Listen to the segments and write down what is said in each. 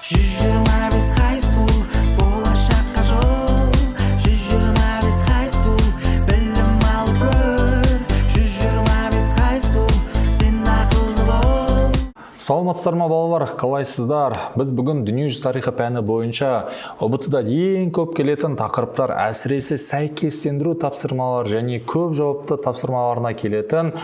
125 high school, болашаққа жол. 125 high school, білім ал көр. 125 high school, сен ақылды бол. Саламатсыздар ма балалар, қалайсыздар? Біз бүгін дүниежүзі тарихы пәні бойынша ұбт-да ең көп келетін тақырыптар, әсіресе сәйкестендіру тапсырмалар және көп жауапты тапсырмаларына келетін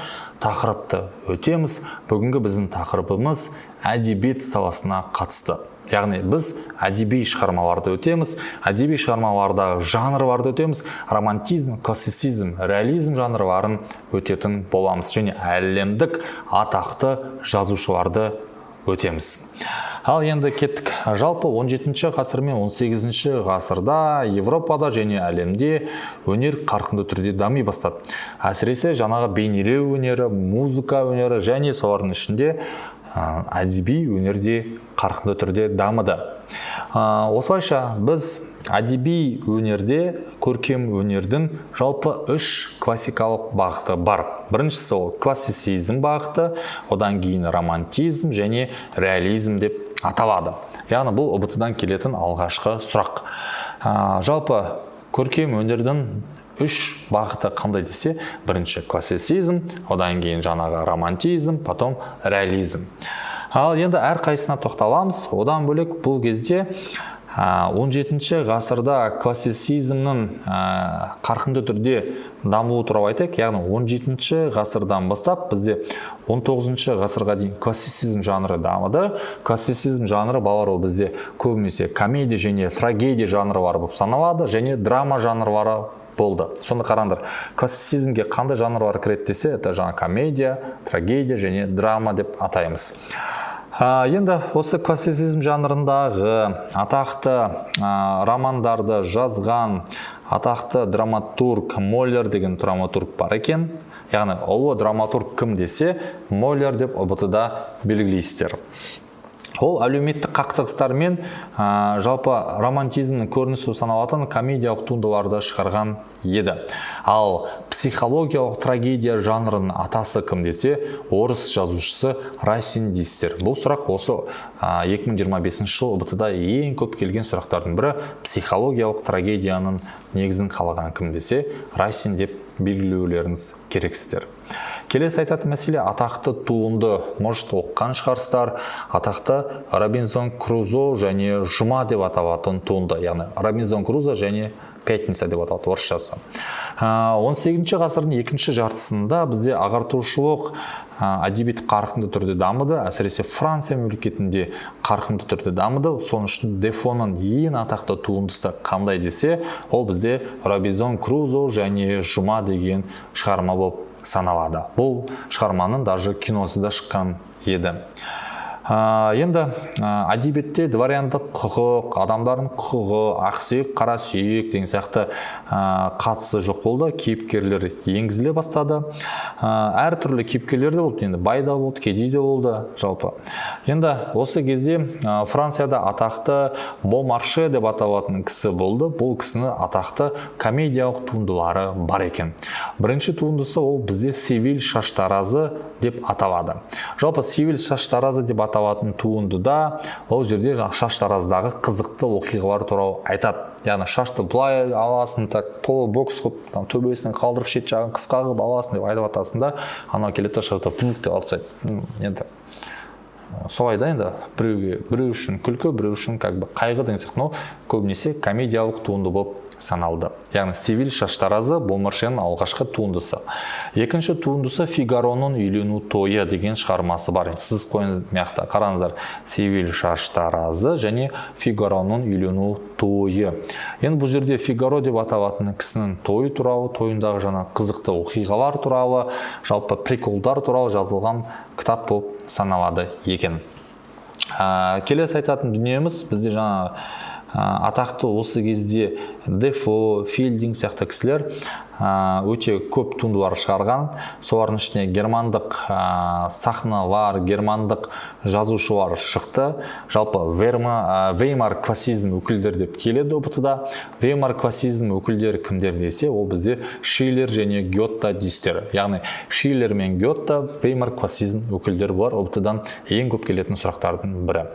тақырыпты өтеміз. Бүгінгі біздің тақырыбымыз әдебиет саласына қатысты. Яғни біз әдеби шығармаларды өтеміз, әдеби шығармалардағы жанрларды өтеміз, романтизм, классицизм, реализм жанрларын өтетін боламыз және әлемдік атақты жазушыларды өтеміз. Ал енді кеттік. Жалпы 17 ғасыр мен 18 ғасырда Европада және әлемде өнер қарқынды түрде дами бастады. Әсіресе жаңағы бейнелеу өнері, музыка өнері және солардың ішінде әдеби өнерде қарқынды түрде дамыды. Осылайша біз әдеби өнерде көркем өнердің жалпы 3 классикалық бағыты бар. Біріншісі ол классицизм бағыты, одан кейін романтизм және реализм деп аталады. Яғни бұл ұбт-дан келетін алғашқы сұрақ. Жалпы көркем өнердің 3 бағыты қандай десе, бірінші классицизм, одан кейін жаңағы романтизм, потом реализм. Ал енді әр қайсысына тоқталамыз. Одан бөлек бұл кезде 17 ғасырда классицизмнің қарқынды түрде дамуы туралы айтайық. Яғни 17 ғасырдан бастап бізде 19 ғасырға дейін классицизм жанры дамыды. Классицизм жанры балалар ол бізде көбінесе комедия және трагедия жанрлары болып саналады және драма жанрлары болды. Сонда қараңдар, классицизмге қандай жанрлар кіреді десе, это жаңа комедия, трагедия және драма деп атаймыз. Енді осы классицизм жанрындағы атақты романдарды жазған атақты драматург Моллер деген драматург бар екен. Яғни ұлы драматург кім десе, Моллер деп ұбт-да белгілейсіздер. Ол әлеуметтік қақтығыстармен жалпы романтизмнің көрінісі саналатын комедиялық туындыларды шығарған еді. Ал психологиялық трагедия жанрының атасы кім десе, орыс жазушысы Расин дейсіздер. Бұл сұрақ осы 2025 жыл ұбт-да ең көп келген сұрақтардың бірі. Психологиялық трагедияның негізін қалаған кім десе, Расин деп белгілеулеріңіз керексіздер. Келесі айтатын мәселе атақты туынды, может оққан шығарсыздар, атақты Робинзон Крузо және Жұма деп аталатын туынды, яғни Робинзон Крузо және Пятница деп аталады орысшасы. 18 ғасырдың екінші жартысында бізде ағартушылық әдебиет қарқынды түрде дамыды, әсіресе Франция мемлекетінде қарқынды түрде дамыды. Соның үшін Дефоның ең атақты туындысы қандай десе, ол бізде Робинзон Крузо және Жұма деген шығарма болып саналады. Бұл шығарманың даже киносы да шыққан еді. Енді әдебиетте дворяндық құқық, адамдардың құқығы, ақсүйек, қарасүйек деген сияқты қатысы жоқ болды. Кейіпкерлер енгізіле бастады. Әр түрлі кейіпкерлер де болды. Енді бай да болды, кедей де болды жалпы. Енді осы кезде Францияда атақты Бомарше деп аталатын кісі болды. Бұл кісінің атақты комедиялық туындылары бар екен. Бірінші туындысы ол бізде Севиль шаштаразы деп аталады. Жалпы Севиль шаштаразы деп аталатын туындыда ол жерде шаштараздағы қызықты оқиғалар туралы айтады. Яғни шашты былай аласың, бокс қып, төбесін қалдырып шет жағын қысқа қылып аласың деп айтып атасында, анау келеді шашты фук деп алып тастайды. Енді солай да, енді біреу үшін күлкі, біреу үшін қайғы деген сияқты, көбінесе комедиялық туынды болып саналды. Яғни Севиль шаштаразы Бомаршенің алғашқы туындысы. Екінші туындысы Фигароның үйлену тойы деген шығармасы бар. Сіз қойыңыз мияқта қараңыздар, Севиль шаштаразы және Фигароның үйлену тойы. Енді бұл жерде Фигаро деп аталатын кісінің тойы туралы, тойындағы жаңа қызықты оқиғалар туралы, жалпы приколдар туралы жазылған кітап болып саналады екен. Келесі айтатын дүниеміз бізде жаңа атақты осы кезде Дефо, Филдинг сияқты кісілер өте көп туындылар шығарған. Солардың ішіне германдық сахналар, германдық жазушылар шықты. Жалпы Веймар классицизм өкілдері деп келеді ұбт-да. Веймар классицизм өкілдері кімдер десе, ол бізде Шиллер және Гёте дейсіздер. Яғни Шиллер мен Гёте Веймар классицизм өкілдері бар ұбт-дан ең көп келетін сұрақтардың бірі.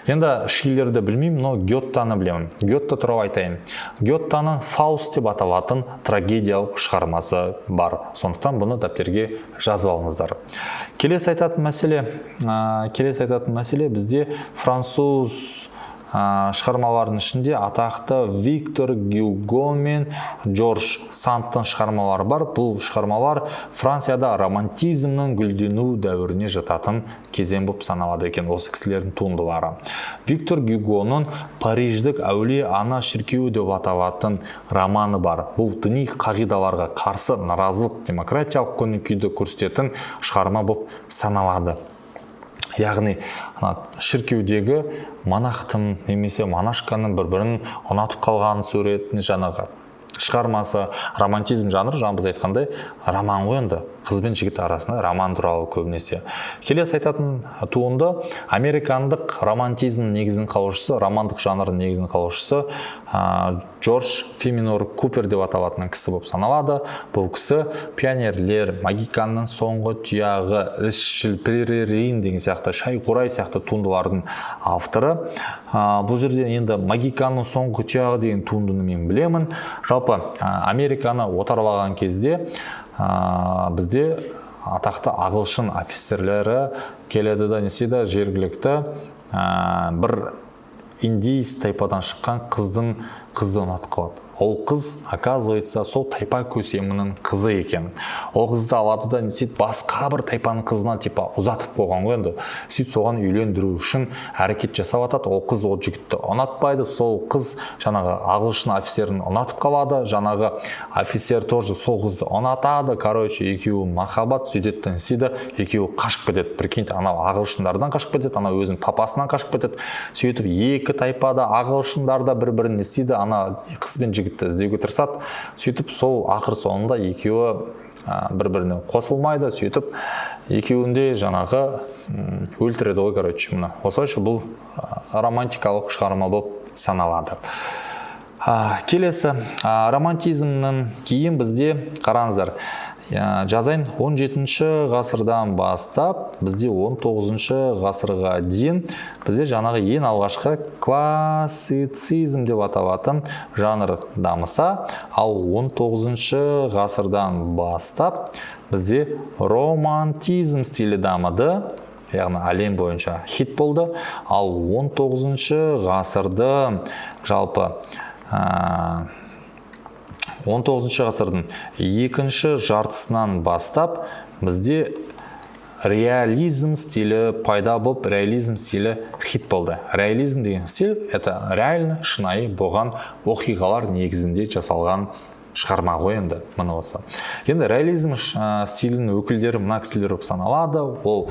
Енді Шиллерді білмеймін, но Гётені білемін. Гёте туралы айтайын. Гётенің Фауст деп аталатын трагедиялық шығармасы бар. Сондықтан бұны дәптерге жазып алыңыздар. Келесі айтатын мәселе бізде француз шығармалардың ішінде атақты Виктор Гюго мен Жорж Сандтың шығармалары бар. Бұл шығармалар Францияда романтизмнің гүлдену дәуіріне жататын кезең болып саналады екен, осы кісілердің туындылары. Виктор Гюгоның Париждік әулие ана шіркеуі деп аталатын романы бар. Бұл діни қағидаларға қарсы наразылық, демократиялық көңіл-күйді көрсететін шығарма болып саналады. Яғни шіркеудегі монахтың немесе монашканың бір-бірін ұнатып қалған суретін жаңағы шығармасы, романтизм жанры, жаңа біз айтқандай роман ғой енді, қыз бен жігіт арасында роман туралы көбінесе. Келесі айтатын туынды американдық романтизм негізін қалаушысы, романдық жанрын негізін қалаушысы Джордж Фиминор Купер деп аталатын кісі болып саналады. Бұл кісі пионерлер, Магиканның соңғы тұяғы, ізшіл перерейін деген сияқты, шай-қурай сияқты туындылардың авторы. Бұл жерде енді Магиканның соңғы тұяғы деген туындыны мен білемін. Жалпы Американы отарып алған кезде бізде атақты ағылшын офицерлері келеді да, неседі жергілікті бір индейс тайпадан шыққан қызды ұнатып қалады. Ол қыз, оказывается, сол тайпа көсемінің қызы екен. Ол қызды алады да, басқа бір тайпаның қызына ұзатып қойған ғой енді. Сөйтіп соған үйлендіру үшін әрекет жасап атады. Ол қыз ол жігітті ұнатпайды. Сол қыз жаңағы ағылшын офицерін ұнатып қалады. Жаңағы офицер тоже сол қызды ұнатады. Короче, екеуі махаббат сөйтеді, екеуі қашып кетеді. Прикиньте, анау ағылшындардан қашып кетеді, анау өзінің папасынан қашып кетеді. Сөйтіп екі тайпада ағылшындарда бір-бірін істейді, ана қыз бен жігітті іздеуге тырысады. Сөйтіп сол ақыр соңында екеуі бір-біріне қосылмайды. Сөйтіп екеуінде жаңағы өлтіреді ғой, короче, мына. Осылайша бұл романтикалық шығарма болып саналады. Келесі романтизмнің кейін бізде қараңыздар. Жазайын 17-ші ғасырдан бастап бізде 19-ші ғасырға дейін бізде жаңағы ең алғашқы классицизм деп аталатын жанр дамыса, ал 19-ші ғасырдан бастап бізде романтизм стилі дамыды, яғни әлем бойынша хит болды. Ал 19-ші ғасырды жалпы 19 ғасырдың екінші жартысынан бастап бізде реализм стилі пайда болып, реализм стилі хит болды. Реализм деген стиль – это реально шынайы болған оқиғалар негізінде жасалған шығарма ғой енді, мына осы. Енді реализм стилінің өкілдері мына кісілер болып саналады. Ол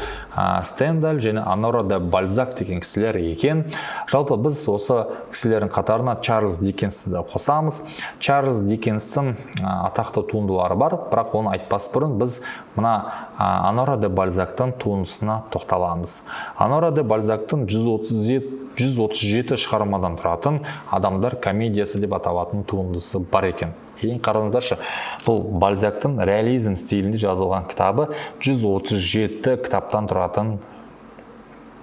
Стендаль және Онора де Бальзак деген кісілер екен. Жалпы біз осы кісілердің қатарына Чарльз Диккенсті де қосамыз. Чарльз Диккенстің атақты туындылары бар, бірақ оны айтпас бұрын біз мына Онора де Бальзактың туындысына тоқталамыз. Онора де Бальзактың 137 шығармадан тұратын адамдар комедиясы деп аталатын туындысы бар екен. Ең қараңыздаршы, бұл Бальзактың реализм стилінде жазылған кітабы 137 кітаптан тұратын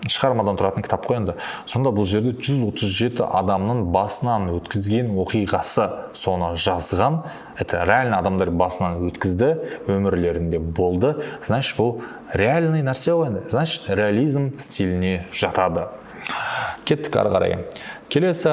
шығармадан тұратын кітап қой енді. Сонда бұл жерде 137 адамның басынан өткізген оқиғасы соны жазған. Это реально адамдар басынан өткізді, өмірлерінде болды. Значит, бұл реальный нәрсе ғой енді. Значит, реализм стиліне жатады. Кеттік ары қарай. Келесі,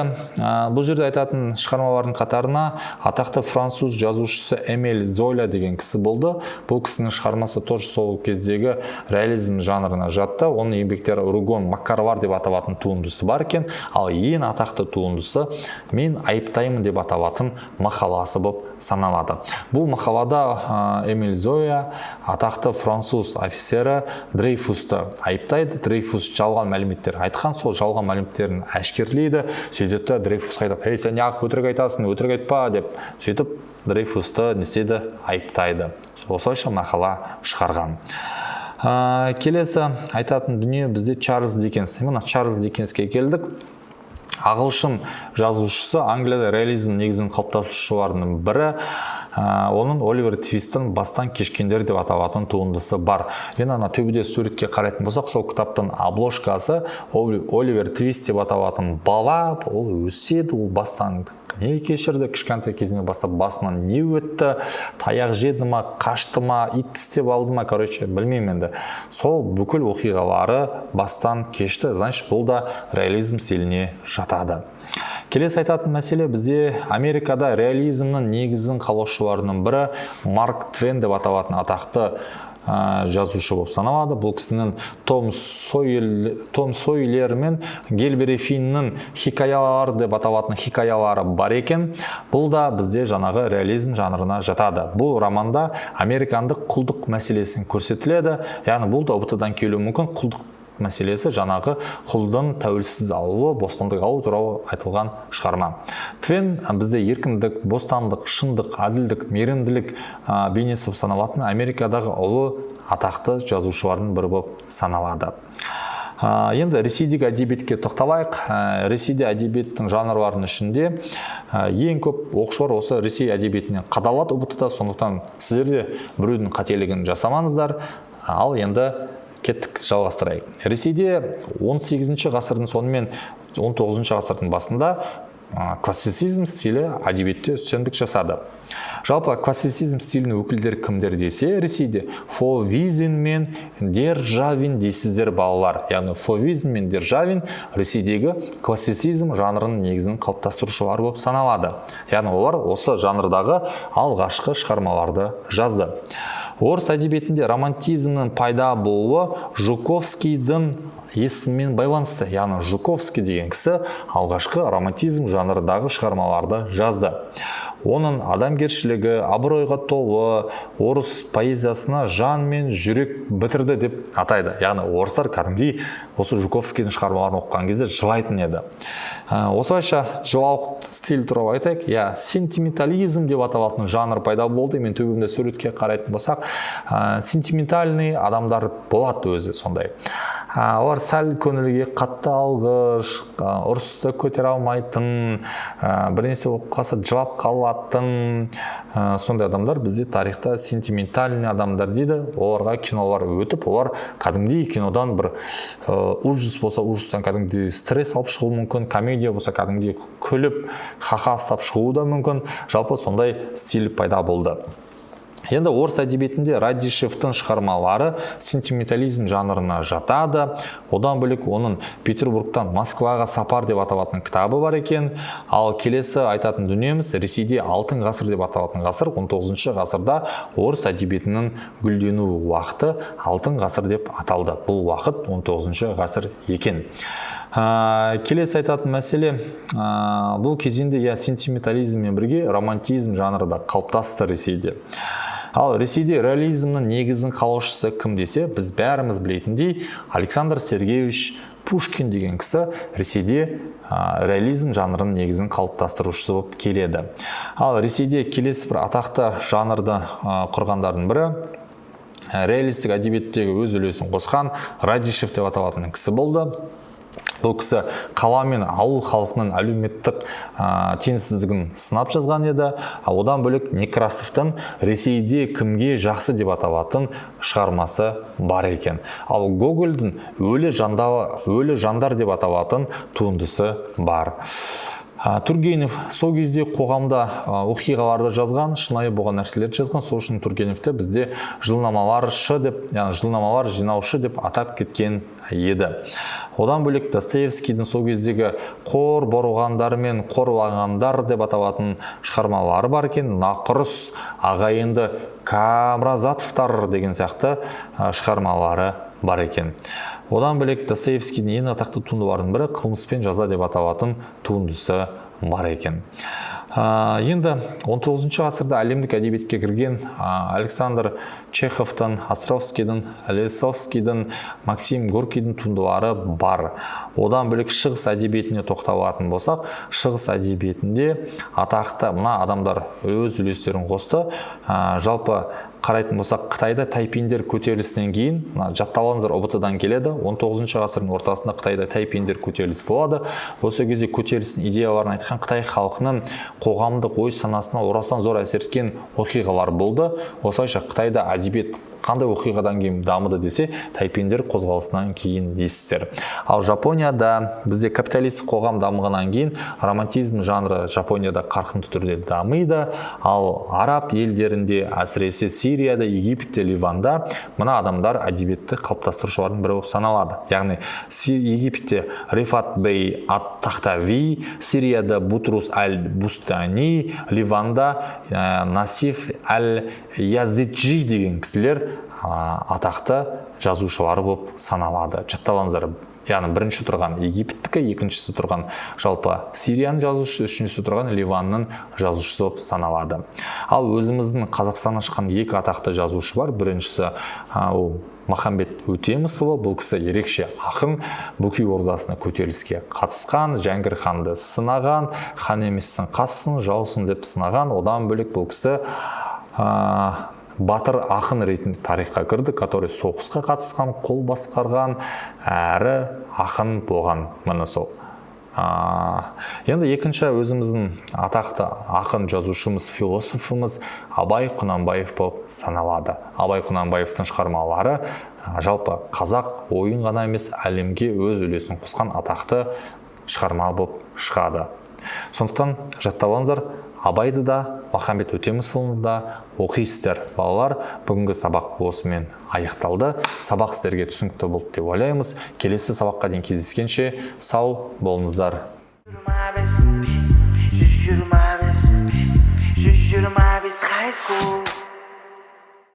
бұл жерде айтатын шығармалардың қатарына атақты француз жазушысы Эмиль Золя деген кісі болды. Бұл кісінің шығармасы тоже сол кездегі реализм жанрына жатты. Оның еңбектері Ругон Маккарвар деп аталатын туындысы бар екен. Ал ең атақты туындысы Мен айыптаймын деп аталатын мақаласы болып саналады. Бұл мақалада Эмиль Золя атақты француз офицері Дрейфусты айыптайды. Дрейфус жалған мәліметтер айтқан, сол жалған мәліметтерін әшкерлейді. сөйтеді да Дрейфусқа айтады: ей, сен неғып өтірік айтасың, өтірік айтпа деп. Сөйтіп Дрейфусты не істеді? Айыптайды. Осылайша мақала шығарған. Келесі айтатын дүние бізде Чарльз Диккенс. Мына Чарльз Диккенске келдік. Ағылшын жазушысы, Англияда реализм негізін қалыптастырушыларының бірі. Оның Оливер Твистің «Бастан кешкендер» деп аталатын туындысы бар. Енді ана төбеде суретке қарайтын болсақ, сол кітаптың обложкасы Оливер Твист деп аталатын бала, ол өседі, ол бастан не кешірді, кішкентай кезінен бастап басынан не өтті, таяқ жеді ма, қашты ма, ит тістеп алды ма, короче, білмеймін енді. Сол бүкіл оқиғалары бастан кешті, значит, бұл да реализм стиліне жатады. Келесі айтатын мәселе, бізде Америкада реализмнің негізін қалаушыларының бірі Марк Твен деп аталатын атақты жазушы болып саналады. Бұл кісінің Том Сойер мен Гелбери Финнің хикаялары деп аталатын хикаялары бар екен. Бұл да бізде жаңағы реализм жанрына жатады. Бұл романда американдық құлдық мәселесін көрсетіледі. Яғни бұл да ұбт-дан келуі мүмкін. Құлдық мәселесі жаңағы құлдың тәуелсіз алуы, бостандық алу туралы айтылған шығарма. Твен бізде еркіндік, бостандық, шындық, әділдік, мейірімділік бейнесі болып саналатын Америкадағы ұлы атақты жазушылардың бірі болып саналады. Енді ресейдегі әдебиетке тоқталайық. Ресейде әдебиеттің жанрларының ішінде ең көп оқушылар осы Ресей әдебиетінен қадалады ұбт-да, сондықтан сіздер де біреудің қателігін жасамаңыздар. Ал енді кеттік, жалғастырайық. Ресейде 18-ші ғасырдың соңы мен 19-ші ғасырдың басында классицизм стилі әдебиетте үстемдік жасады. Жалпы классицизм стилінің өкілдері кімдер десе, Ресейде Фовизин мен Державин дейсіздер балалар. Яғни Фовизин мен Державин Ресейдегі классицизм жанрының негізін қалыптастырушылар болып саналады. Яғни олар осы жанрдағы алғашқы шығармаларды жазды. Орыс әдебиетінде романтизмнің пайда болуы Жуковскийдің есімімен байланысты. Яғни Жуковский деген кісі алғашқы романтизм жанрындағы шығармаларды жазды. Оның адамгершілігі, абыройға толы орыс поэзиясына жан мен жүрек бітірді деп атайды. Яғни орыстар кәдімгідей осы Жуковскийдің шығармаларын оқыған кезде жылайтын еді. Осылайша жылауық стиль туралы айтайық. Сентиментализм деп аталатын жанр пайда болды. Мен төбемде суретке қарайтын болсақ, сентиментальный адамдар болады өзі сондай. Олар сәл көңілге қатты алғыш, ұрысты көтере алмайтын, бірнәрсе болып қалса жылап қалатын, сондай адамдар бізде тарихта сентиментальный адамдар дейді. Оларға кинолар өтіп, олар кәдімгідей кинодан бір ужас болса, ужастан кәдімгідей стресс алып шығуы мүмкін, комедия болса кәдімгідей күліп, ха-ха ұстап шығуы да мүмкін. Жалпы сондай стиль пайда болды. Енді орыс әдебиетінде Радишевтің шығармалары сентиментализм жанрына жатады. Одан бөлек оның Петербургтан Москваға сапар деп аталатын кітабы бар екен. Ал келесі айтатын дүниеміз Ресейде алтын ғасыр деп аталатын ғасыр, 19-ші ғасырда орыс әдебиетінің гүлдену уақыты алтын ғасыр деп аталды. Бұл уақыт 19-ші ғасыр екен. Келесі айтатын мәселе, бұл кезеңде сентиментализммен бірге романтизм жанры да қалыптасты Ресейде. Ал Ресейде реализмнің негізін қалаушысы кім десе, біз бәріміз білетіндей Александр Сергеевич Пушкин деген кісі Ресейде реализм жанрының негізін қалыптастырушысы болып келеді. Ал Ресейде келесі бір атақты жанрды құрғандардың бірі реалистік әдебиеттегі өз үлесін қосқан Радишев деп аталатын кісі болды. Бұл кісі қала мен ауыл халқының әлеуметтік теңсіздігін сынап жазған еді. Одан бөлек Некрасовтың Ресейде кімге жақсы деп аталатын шығармасы бар екен. Ал Гогольдің өлі жандар деп аталатын туындысы бар. Тургенев сол кезде қоғамда оқиғаларды жазған, шынайы болған нәрселерді жазған. Сол үшін Тургеневті бізде жылнамалар жинаушы деп атап кеткен еді. Одан бөлек Достоевскийдің сол кездегі қор борғандар мен қорлағандар деп аталатын шығармалары бар екен. Нақұрыс, ағайынды Камразатовтар деген сияқты шығармалары бар екен. Одан бөлек Достоевскийдің ең атақты туындыларының бірі қылмыспен жаза деп аталатын туындысы бар екен. Енді 19 ғасырда әлемдік әдебиетке кірген Александр Чеховтың, Островскийдің, Лесовскийдің, Максим Горкийдің туындылары бар. Одан бөлек шығыс әдебиетіне тоқталатын болсақ, шығыс әдебиетінде атақты мына адамдар өз үлестерін қосты. Жалпы қарайтын болсақ, Қытайда тайпиндер көтерілісінен кейін, жатталаңыздар ұбт-дан келеді, 19 ғасырдың ортасында Қытайда тайпиндер көтеріліс болады. Осы кезде көтерілістің идеяларын айтқан Қытай халқының қоғамдық ой санасына орасан зор әсер еткен оқиғалар болды. Осылайша Қытайда әдебиет қандай оқиғадан кейін дамыды десе, тайпиндер қозғалысынан кейін дейсіздер. Ал Жапонияда бізде капиталистік қоғам дамығаннан кейін романтизм жанры Жапонияда қарқынды түрде дамиды. Ал араб елдерінде, әсіресе Сирияда, Египетте, Ливанда мына адамдар әдебиетті қалыптастырушылардың бірі болып саналады. Яғни Египетте Рифат бей ат-Тахтави, Сирияда Бутрус аль-Бустани, Ливанда Насиф аль-Язиджи деген кісілер атақты жазушылары болып саналады. Жатталаңыздар. Яғни бірінші тұрған Египеттікі, екіншісі тұрған жалпы Сирияның жазушысы, үшіншісі тұрған Ливанның жазушысы болып саналады. Ал өзіміздің Қазақстаннан шыққан екі атақты жазушы бар. Біріншісі Махамбет Өтемісұлы. Бұл кісі ерекше ақын, Бөкей ордасына көтеріліске қатысқан, Жәңгір ханды сынаған, хан емессің қассың, жаусын деп сынаған. Одан бөлек бұл кісі батыр ақын ретінде тарихқа кірді, который соғысқа қатысқан, қол басқарған, әрі ақын болған. Міне сол. Енді екінші өзіміздің атақты ақын жазушымыз, философымыз Абай Құнанбаев болып саналады. Абай Құнанбаевтың шығармалары жалпы қазақ ойын ғана емес, әлемге өз үлесін қосқан атақты шығарма болып шығады. Сондықтан жатталаңыздар, Абайды да, Махамбет Өтемісұлыны да оқисыздар. Балалар, бүгінгі сабақ осымен аяқталды. Сабақ сіздерге түсінікті болды деп ойлаймыз. Келесі сабаққа дейін кездескенше сау болыңыздар. 125 high school.